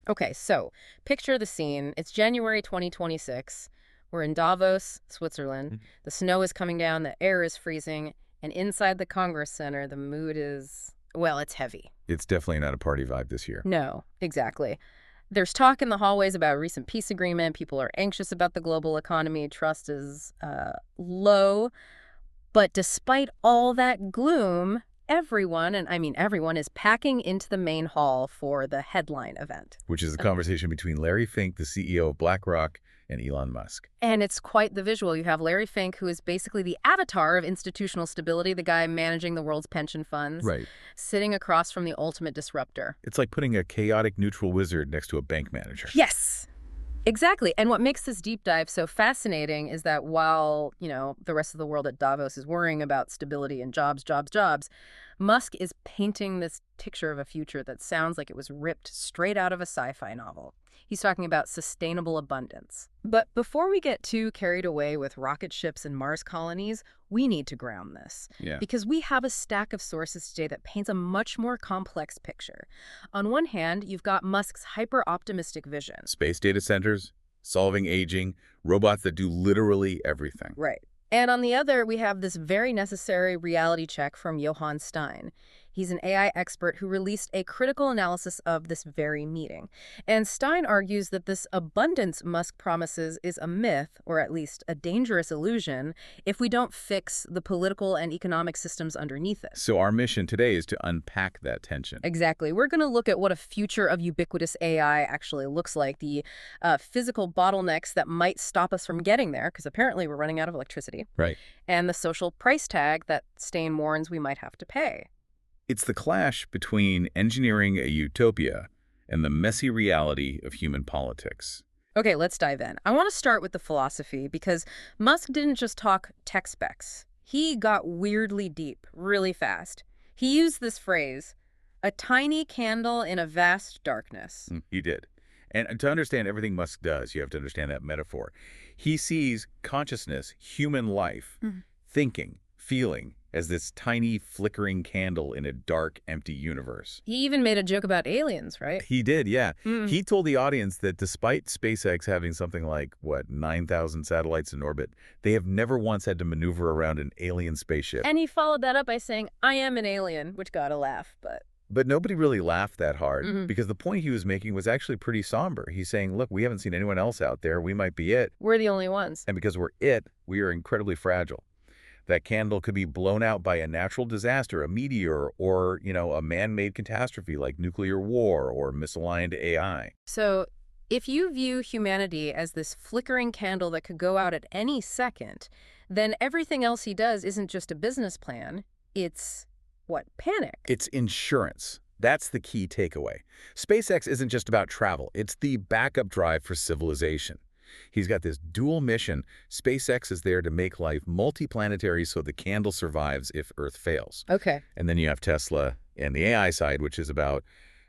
Okay, so picture the scene. It's January 2026. We're in Davos, Switzerland. Mhm. The snow is coming down, the air is freezing, and inside the Congress Center, the mood is, well, it's heavy. It's definitely not a party vibe this year. No, exactly. There's talk in the hallways about a recent peace agreement. People are anxious about the global economy. Trust is low. But despite all that gloom, everyone, and I mean everyone, is packing into the main hall for the headline event. Which is a conversation between Larry Fink, the CEO of BlackRock, and Elon Musk. And it's quite the visual. You have Larry Fink, who is basically the avatar of institutional stability, the guy managing the world's pension funds, Right. sitting across from the ultimate disruptor. It's like putting a chaotic neutral wizard next to a bank manager. Yes, exactly. And what makes this deep dive so fascinating is that while, the rest of the world at Davos is worrying about stability and jobs, Musk is painting this picture of a future that sounds like it was ripped straight out of a sci-fi novel. He's talking about sustainable abundance. But before we get too carried away with rocket ships and Mars colonies, we need to ground this. Yeah. Because we have a stack of sources today that paints a much more complex picture. On one hand, you've got Musk's hyper-optimistic vision. Space data centers, solving aging, robots that do literally everything. Right. And on the other, we have this very necessary reality check from Johan Steyn. He's an AI expert who released a critical analysis of this very meeting. And Steyn argues that this abundance Musk promises is a myth, or at least a dangerous illusion, if we don't fix the political and economic systems underneath it. So our mission today is to unpack that tension. Exactly. We're going to look at what a future of ubiquitous AI actually looks like, the physical bottlenecks that might stop us from getting there, because apparently we're running out of electricity, Right. and the social price tag that Steyn warns we might have to pay. It's the clash between engineering a utopia and the messy reality of human politics. Okay, let's dive in. I want to start with the philosophy because Musk didn't just talk tech specs. He got weirdly deep, really fast. He used this phrase, a tiny candle in a vast darkness. He did. And to understand everything Musk does, you have to understand that metaphor. He sees consciousness, human life, thinking, feeling, as this tiny flickering candle in a dark, empty universe. He even made a joke about aliens, right? He did, yeah. He told the audience that despite SpaceX having something like, 9,000 satellites in orbit, they have never once had to maneuver around an alien spaceship. And he followed that up by saying, I am an alien, which got a laugh, but... But nobody really laughed that hard because the point he was making was actually pretty somber. He's saying, look, we haven't seen anyone else out there. We might be it. We're the only ones. And because we're it, we are incredibly fragile. That candle could be blown out by a natural disaster, a meteor, or, a man-made catastrophe like nuclear war or misaligned AI. So if you view humanity as this flickering candle that could go out at any second, then everything else he does isn't just a business plan. It's, panic? It's insurance. That's the key takeaway. SpaceX isn't just about travel. It's the backup drive for civilization. He's got this dual mission. SpaceX is there to make life multiplanetary so the candle survives if Earth fails. Okay. And then you have Tesla and the AI side, which is about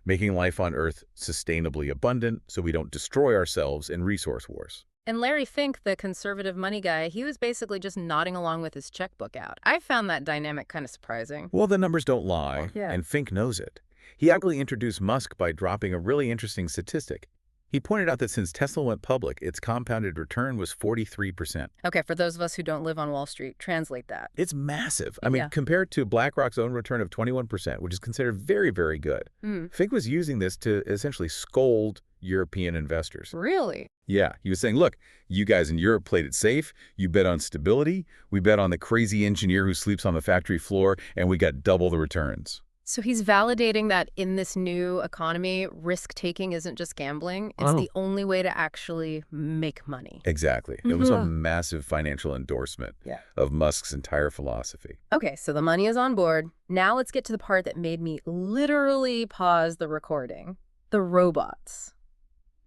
making life on Earth sustainably abundant so we don't destroy ourselves in resource wars. And Larry Fink, the conservative money guy, he was basically just nodding along with his checkbook out. I found that dynamic kind of surprising. Well, the numbers don't lie, Yeah. and Fink knows it. He actually introduced Musk by dropping a really interesting statistic. He pointed out that since Tesla went public, its compounded return was 43%. Okay, for those of us who don't live on Wall Street, translate that. It's massive. I mean, Yeah. compared to BlackRock's own return of 21%, which is considered very, very good. Fink was using this to essentially scold European investors. Really? Yeah, he was saying, look, you guys in Europe played it safe. You bet on stability. We bet on the crazy engineer who sleeps on the factory floor, and we got double the returns. So he's validating that in this new economy, risk-taking isn't just gambling. It's the only way to actually make money. Exactly. It was a massive financial endorsement of Musk's entire philosophy. Okay, so the money is on board. Now let's get to the part that made me literally pause the recording. The robots.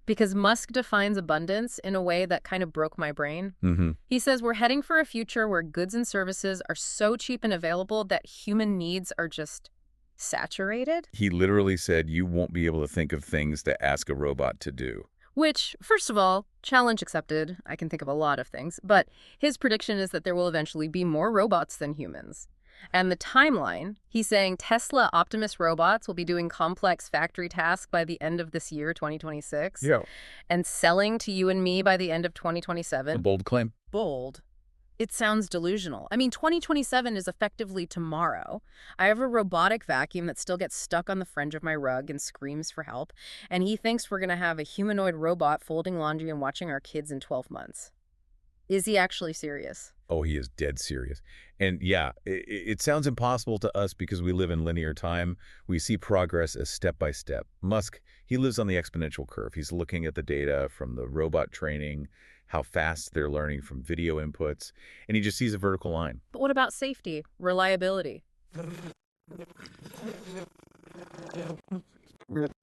Because Musk defines abundance in a way that kind of broke my brain. He says we're heading for a future where goods and services are so cheap and available that human needs are just saturated. He literally said you won't be able to think of things to ask a robot to do. Which, first of all, challenge accepted. I can think of a lot of things. But his prediction is that there will eventually be more robots than humans. And the timeline, he's saying Tesla Optimus robots will be doing complex factory tasks by the end of this year, 2026, Yeah. and selling to you and me by the end of A 2027. bold claim. Bold. It sounds delusional. I mean, 2027 is effectively tomorrow. I have a robotic vacuum that still gets stuck on the fringe of my rug and screams for help, and he thinks we're going to have a humanoid robot folding laundry and watching our kids in 12 months. Is he actually serious? Oh, he is dead serious. And yeah, it sounds impossible to us because we live in linear time. We see progress as step by step. Musk, he lives on the exponential curve. He's looking at the data from the robot training, how fast they're learning from video inputs, and he just sees a vertical line. But what about safety, reliability?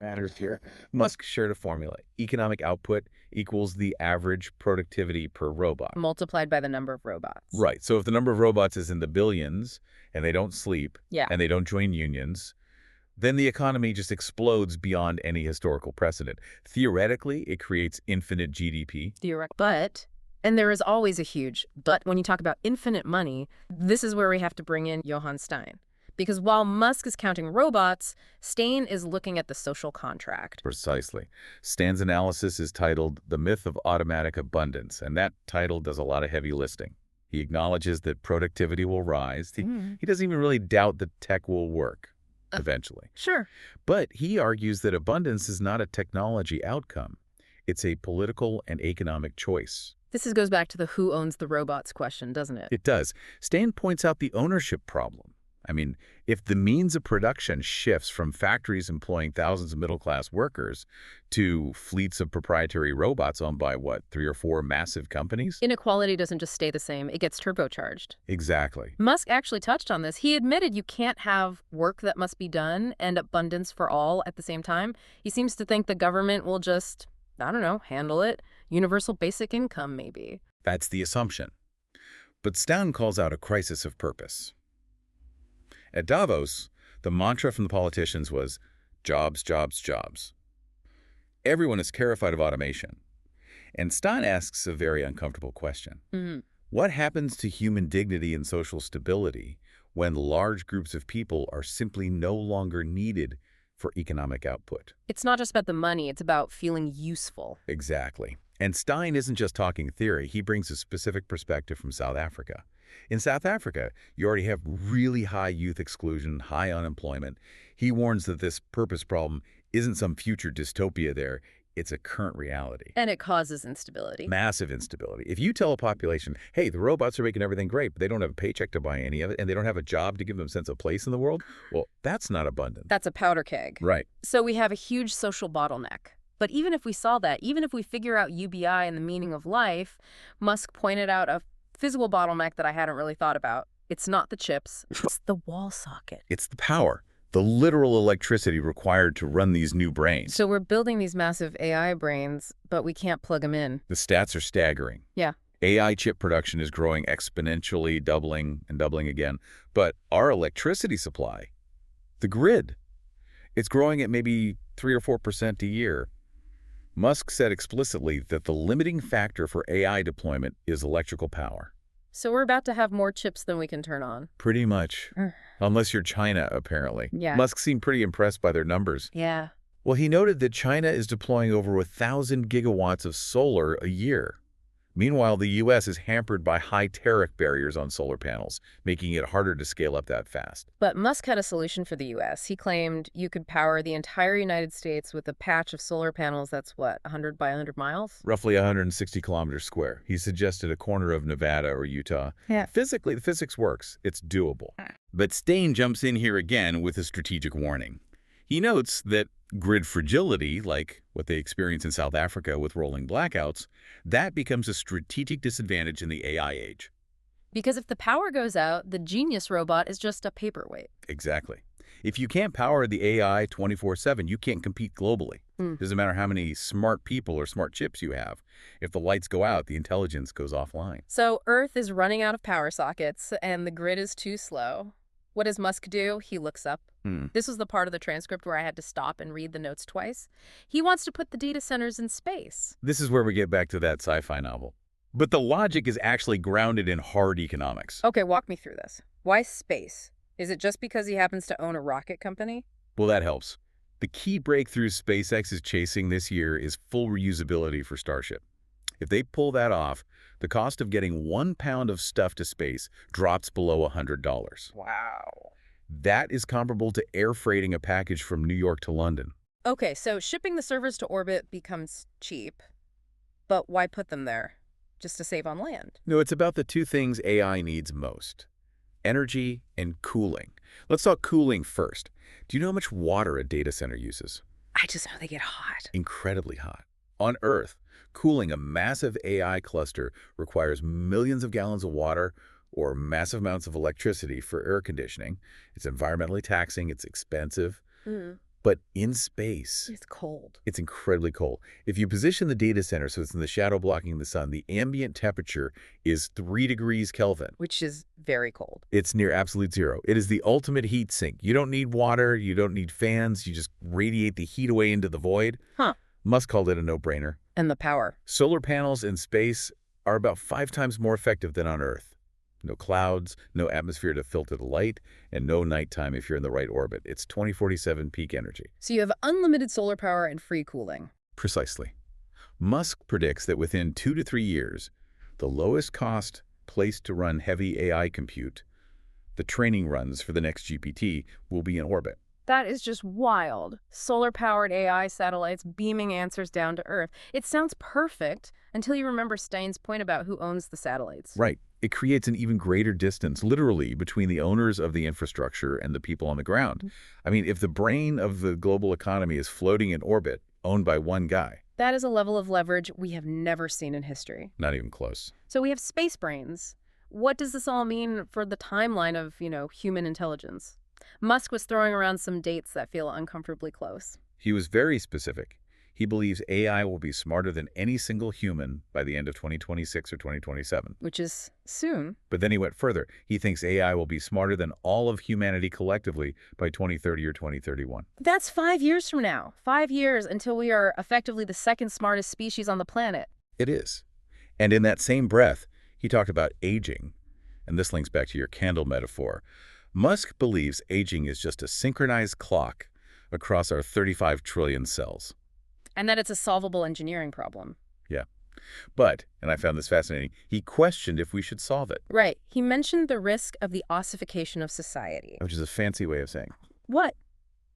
Matters here. Musk shared a formula. Economic output equals the average productivity per robot. Multiplied by the number of robots. Right. So if the number of robots is in the billions and they don't sleep Yeah. and they don't join unions, then the economy just explodes beyond any historical precedent. Theoretically, it creates infinite GDP. But, and there is always a huge but when you talk about infinite money, this is where we have to bring in Johan Steyn. Because while Musk is counting robots, Steyn is looking at the social contract. Precisely. Steyn's analysis is titled The Myth of Automatic Abundance, and that title does a lot of heavy lifting. He acknowledges that productivity will rise. He doesn't even really doubt that tech will work eventually. Sure. But he argues that abundance is not a technology outcome. It's a political and economic choice. This goes back to the who owns the robots question, doesn't it? It does. Steyn points out the ownership problem. I mean, if the means of production shifts from factories employing thousands of middle-class workers to fleets of proprietary robots owned by, what, 3 or 4 massive companies? Inequality doesn't just stay the same, it gets turbocharged. Exactly. Musk actually touched on this. He admitted you can't have work that must be done and abundance for all at the same time. He seems to think the government will just, I don't know, handle it. Universal basic income, maybe. That's the assumption. But Steyn calls out a crisis of purpose. At Davos, the mantra from the politicians was, jobs, jobs, jobs. Everyone is terrified of automation. And Steyn asks a very uncomfortable question. What happens to human dignity and social stability when large groups of people are simply no longer needed for economic output? It's not just about the money, it's about feeling useful. Exactly. And Steyn isn't just talking theory. He brings a specific perspective from South Africa. In South Africa, you already have really high youth exclusion, high unemployment. He warns that this purpose problem isn't some future dystopia there. It's a current reality. And it causes instability. Massive instability. If you tell a population, hey, the robots are making everything great, but they don't have a paycheck to buy any of it, and they don't have a job to give them a sense of place in the world, well, that's not abundant. That's a powder keg. Right. So we have a huge social bottleneck. But even if we solve that, even if we figure out UBI and the meaning of life, Musk pointed out a physical bottleneck that I hadn't really thought about. It's not the chips, it's the wall socket. It's the power, the literal electricity required to run these new brains. So we're building these massive AI brains, but we can't plug them in. The stats are staggering. Yeah. AI chip production is growing exponentially, doubling and doubling again. But our electricity supply, the grid, it's growing at maybe 3 or 4% a year. Musk said explicitly that the limiting factor for AI deployment is electrical power. So we're about to have more chips than we can turn on. Pretty much. Unless you're China, apparently. Yeah. Musk seemed pretty impressed by their numbers. Yeah. Well, he noted that China is deploying over 1,000 gigawatts of solar a year. Meanwhile, the U.S. is hampered by high tariff barriers on solar panels, making it harder to scale up that fast. But Musk had a solution for the U.S. He claimed you could power the entire United States with a patch of solar panels that's, what, 100 by 100 miles? Roughly 160 kilometers square. He suggested a corner of Nevada or Utah. Yeah. Physically, the physics works. It's doable. But Steyn jumps in here again with a strategic warning. He notes that grid fragility, like what they experience in South Africa with rolling blackouts, that becomes a strategic disadvantage in the AI age. Because if the power goes out, the genius robot is just a paperweight. Exactly. If you can't power the AI 24/7, you can't compete globally. Doesn't matter how many smart people or smart chips you have. If the lights go out, the intelligence goes offline. So Earth is running out of power sockets, and the grid is too slow. What does Musk do? He looks up. This was the part of the transcript where I had to stop and read the notes twice. He wants to put the data centers in space. This is where we get back to that sci-fi novel. But the logic is actually grounded in hard economics. Okay, walk me through this. Why space? Is it just because he happens to own a rocket company? Well, that helps. The key breakthrough SpaceX is chasing this year is full reusability for Starship. If they pull that off, the cost of getting 1 pound of stuff to space drops below $100. Wow. That is comparable to air freighting a package from New York to London. Okay, so shipping the servers to orbit becomes cheap, but why put them there? Just to save on land. No, it's about the two things AI needs most: energy and cooling. Let's talk cooling first. Do you know how much water a data center uses? I just know they get hot. Incredibly hot. On Earth, cooling a massive AI cluster requires millions of gallons of water or massive amounts of electricity for air conditioning. It's environmentally taxing, it's expensive. Mm. But in space, It's cold. it's incredibly cold. If you position the data center so it's in the shadow blocking the sun, the ambient temperature is 3 degrees Kelvin. Which is very cold. It's near absolute zero. It is the ultimate heat sink. You don't need water, you don't need fans, you just radiate the heat away into the void. Huh. Musk called it a no-brainer. And the power. Solar panels in space are about 5 times more effective than on Earth. No clouds, no atmosphere to filter the light, and no nighttime if you're in the right orbit. It's 2047 peak energy. So you have unlimited solar power and free cooling. Precisely. Musk predicts that within 2 to 3 years, the lowest cost place to run heavy AI compute, the training runs for the next GPT, will be in orbit. That is just wild. Solar-powered AI satellites beaming answers down to Earth. It sounds perfect until you remember Steyn's point about who owns the satellites. Right. It creates an even greater distance, literally, between the owners of the infrastructure and the people on the ground. I mean, if the brain of the global economy is floating in orbit, owned by one guy, That is a level of leverage we have never seen in history. not even close. So we have space brains. What does this all mean for the timeline of, human intelligence? Musk was throwing around some dates that feel uncomfortably close. He was very specific. He believes AI will be smarter than any single human by the end of 2026 or 2027. Which is soon. But then he went further. He thinks AI will be smarter than all of humanity collectively by 2030 or 2031. That's 5 years from now. 5 years until we are effectively the second smartest species on the planet. It is. And in that same breath, he talked about aging. And this links back to your candle metaphor. Musk believes aging is just a synchronized clock across our 35 trillion cells. And that it's a solvable engineering problem. Yeah. But, and I found this fascinating, he questioned if we should solve it, Right. He mentioned the risk of the ossification of society. which is a fancy way of saying, What?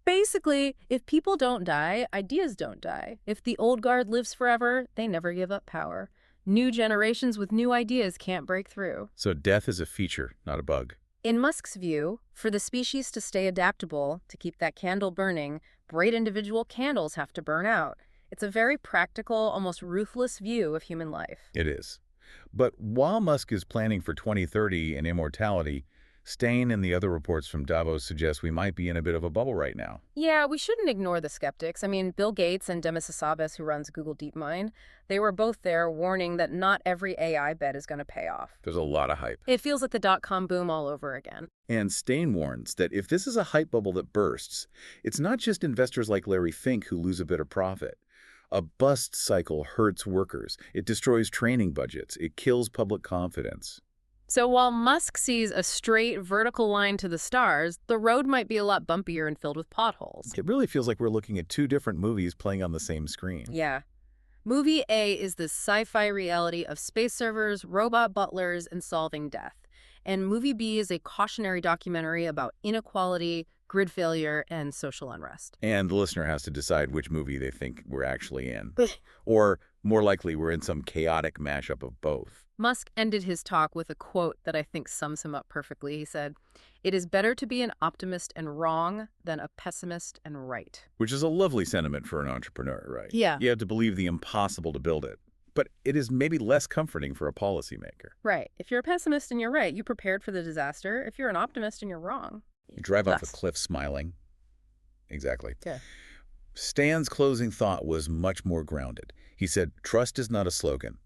Basically, if people don't die, ideas don't die. If the old guard lives forever, they never give up power. New generations with new ideas can't break through. so death is a feature, not a bug. In Musk's view, for the species to stay adaptable, to keep that candle burning, bright individual candles have to burn out. It's a very practical, almost ruthless view of human life. It is. But while Musk is planning for 2030 and immortality, Steyn and the other reports from Davos suggest we might be in a bit of a bubble right now. Yeah, we shouldn't ignore the skeptics. I mean, Bill Gates and Demis Hassabis, who runs Google DeepMind, they were both there warning that not every AI bet is going to pay off. There's a lot of hype. It feels like the dot-com boom all over again. And Steyn warns that if this is a hype bubble that bursts, it's not just investors like Larry Fink who lose a bit of profit. A bust cycle hurts workers. It destroys training budgets. It kills public confidence. So while Musk sees a straight vertical line to the stars, the road might be a lot bumpier and filled with potholes. It really feels like we're looking at two different movies playing on the same screen. Yeah. Movie A is the sci-fi reality of space servers, robot butlers, and solving death. And Movie B is a cautionary documentary about inequality, grid failure, and social unrest. And the listener has to decide which movie they think we're actually in. Or, more likely, we're in some chaotic mashup of both. Musk ended his talk with a quote that I think sums him up perfectly. He said, "It is better to be an optimist and wrong than a pessimist and right." Which is a lovely sentiment for an entrepreneur, right? Yeah. You have to believe the impossible to build it. But it is maybe less comforting for a policymaker. Right. If you're a pessimist and you're right, you prepared for the disaster. If you're an optimist and you're wrong, You drive off a thus. cliff smiling. Exactly. Yeah. Stan's closing thought was much more grounded. He said, trust is not a slogan.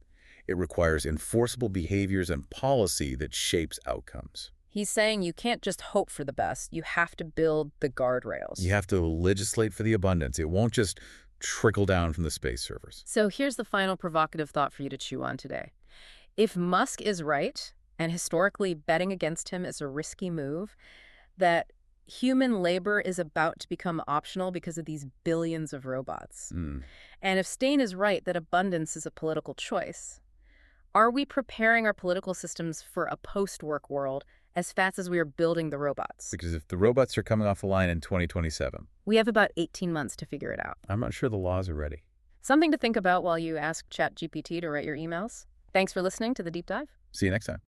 It requires enforceable behaviors and policy that shapes outcomes. He's saying you can't just hope for the best. You have to build the guardrails. You have to legislate for the abundance. It won't just trickle down from the space servers. So here's the final provocative thought for you to chew on today. If Musk is right, and historically betting against him is a risky move, that human labor is about to become optional because of these billions of robots. Mm. And if Steyn is right that abundance is a political choice, are we preparing our political systems for a post-work world as fast as we are building the robots? Because if the robots are coming off the line in 2027, We have about 18 months to figure it out. I'm not sure the laws are ready. Something to think about while you ask ChatGPT to write your emails. Thanks for listening to The Deep Dive. See you next time.